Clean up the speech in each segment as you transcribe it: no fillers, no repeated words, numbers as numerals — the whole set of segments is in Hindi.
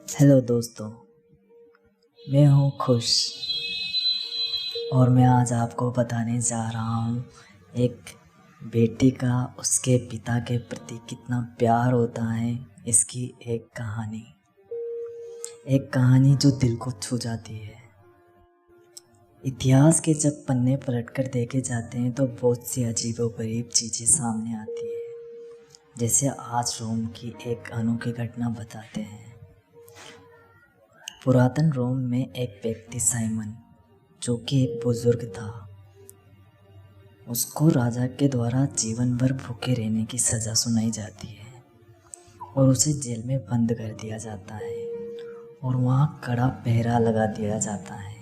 हेलो दोस्तों, मैं हूँ खुश और मैं आज आपको बताने जा रहा हूँ एक बेटी का उसके पिता के प्रति कितना प्यार होता है। इसकी एक कहानी जो दिल को छू जाती है। इतिहास के जब पन्ने पलट कर देखे जाते हैं तो बहुत सी अजीबोगरीब चीज़ें सामने आती है। जैसे आज रोम की एक अनोखी घटना बताते हैं। पुरातन रोम में एक व्यक्ति साइमन, जो कि एक बुजुर्ग था, उसको राजा के द्वारा जीवन भर भूखे रहने की सज़ा सुनाई जाती है और उसे जेल में बंद कर दिया जाता है और वहाँ कड़ा पहरा लगा दिया जाता है।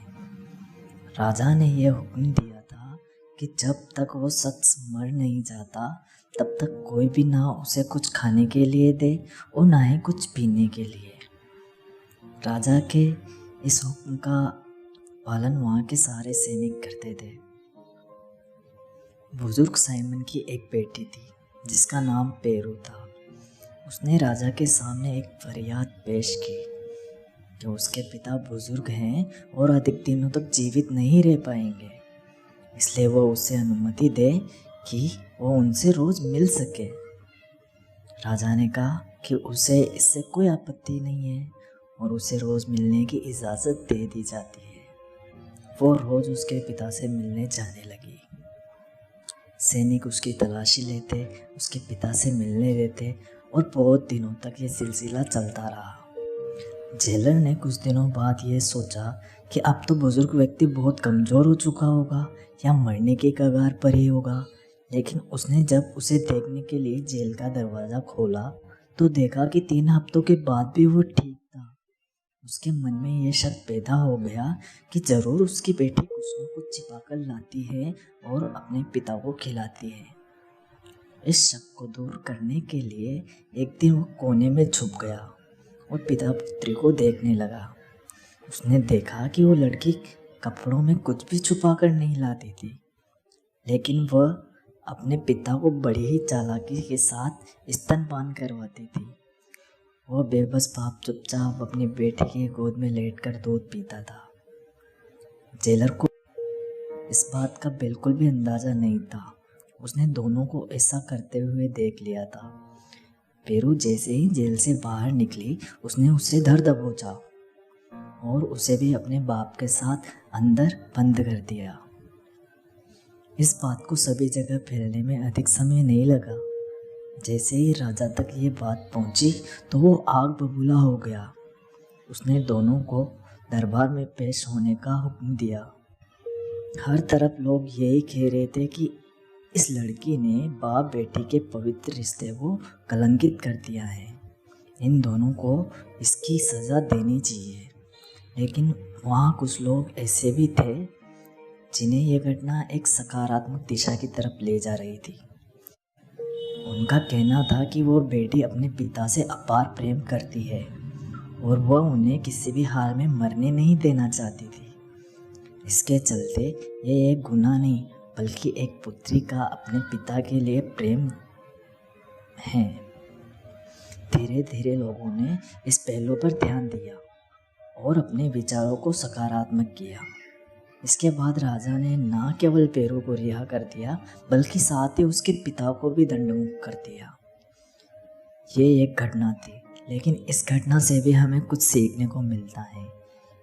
राजा ने यह हुक्म दिया था कि जब तक वो शख्स मर नहीं जाता तब तक कोई भी ना उसे कुछ खाने के लिए दे और ना ही कुछ पीने के लिए। राजा के इस हुक्म का पालन वहाँ के सारे सैनिक करते थे। बुजुर्ग साइमन की एक बेटी थी जिसका नाम पेरू था। उसने राजा के सामने एक फरियाद पेश की कि उसके पिता बुजुर्ग हैं और अधिक दिनों तक जीवित नहीं रह पाएंगे, इसलिए वो उसे अनुमति दे कि वो उनसे रोज मिल सके। राजा ने कहा कि उसे इससे कोई आपत्ति नहीं है और उसे रोज़ मिलने की इजाज़त दे दी जाती है। वो रोज़ उसके पिता से मिलने जाने लगी। सैनिक उसकी तलाशी लेते, उसके पिता से मिलने देते और बहुत दिनों तक ये सिलसिला चलता रहा। जेलर ने कुछ दिनों बाद ये सोचा कि अब तो बुजुर्ग व्यक्ति बहुत कमज़ोर हो चुका होगा या मरने के कगार पर ही होगा। लेकिन उसने जब उसे देखने के लिए जेल का दरवाज़ा खोला तो देखा कि 3 हफ्तों के बाद भी वो ठीक था। उसके मन में यह शक पैदा हो गया कि ज़रूर उसकी बेटी कुछ न कुछ छिपा कर लाती है और अपने पिता को खिलाती है। इस शक को दूर करने के लिए एक दिन वो कोने में छुप गया और पिता पुत्री को देखने लगा। उसने देखा कि वो लड़की कपड़ों में कुछ भी छुपा कर नहीं लाती थी, लेकिन वह अपने पिता को बड़ी ही चालाकी के साथ स्तनपान करवाती थी। वह बेबस बाप चुपचाप अपनी बेटी की गोद में लेटकर दूध पीता था। जेलर को इस बात का बिल्कुल भी अंदाज़ा नहीं था। उसने दोनों को ऐसा करते हुए देख लिया था। पेरू जैसे ही जेल से बाहर निकली, उसने उससे धर दबोचा और उसे भी अपने बाप के साथ अंदर बंद कर दिया। इस बात को सभी जगह फैलने में अधिक समय नहीं लगा। जैसे ही राजा तक ये बात पहुंची तो वो आग बबूला हो गया। उसने दोनों को दरबार में पेश होने का हुक्म दिया। हर तरफ लोग यही कह रहे थे कि इस लड़की ने बाप बेटी के पवित्र रिश्ते को कलंकित कर दिया है। इन दोनों को इसकी सज़ा देनी चाहिए। लेकिन वहाँ कुछ लोग ऐसे भी थे जिन्हें यह घटना एक सकारात्मक दिशा की तरफ ले जा रही थी। उनका कहना था कि वो बेटी अपने पिता से अपार प्रेम करती है और वह उन्हें किसी भी हाल में मरने नहीं देना चाहती थी। इसके चलते ये एक गुनाह नहीं बल्कि एक पुत्री का अपने पिता के लिए प्रेम है। धीरे धीरे लोगों ने इस पहलू पर ध्यान दिया और अपने विचारों को सकारात्मक किया। इसके बाद राजा ने न केवल पेरू को रिहा कर दिया बल्कि साथ ही उसके पिता को भी दंडमुक्त कर दिया। ये एक घटना थी, लेकिन इस घटना से भी हमें कुछ सीखने को मिलता है।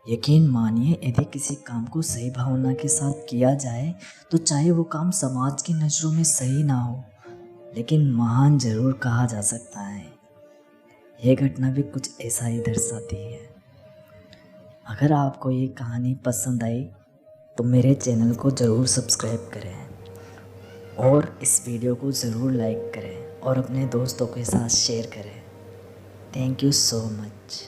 यकीन मानिए, यदि किसी काम को सही भावना के साथ किया जाए तो चाहे वो काम समाज की नज़रों में सही ना हो, लेकिन महान जरूर कहा जा सकता है। यह घटना भी कुछ ऐसा ही दर्शाती है। अगर आपको ये कहानी पसंद आई तो मेरे चैनल को ज़रूर सब्सक्राइब करें और इस वीडियो को ज़रूर लाइक करें और अपने दोस्तों के साथ शेयर करें। Thank you so much.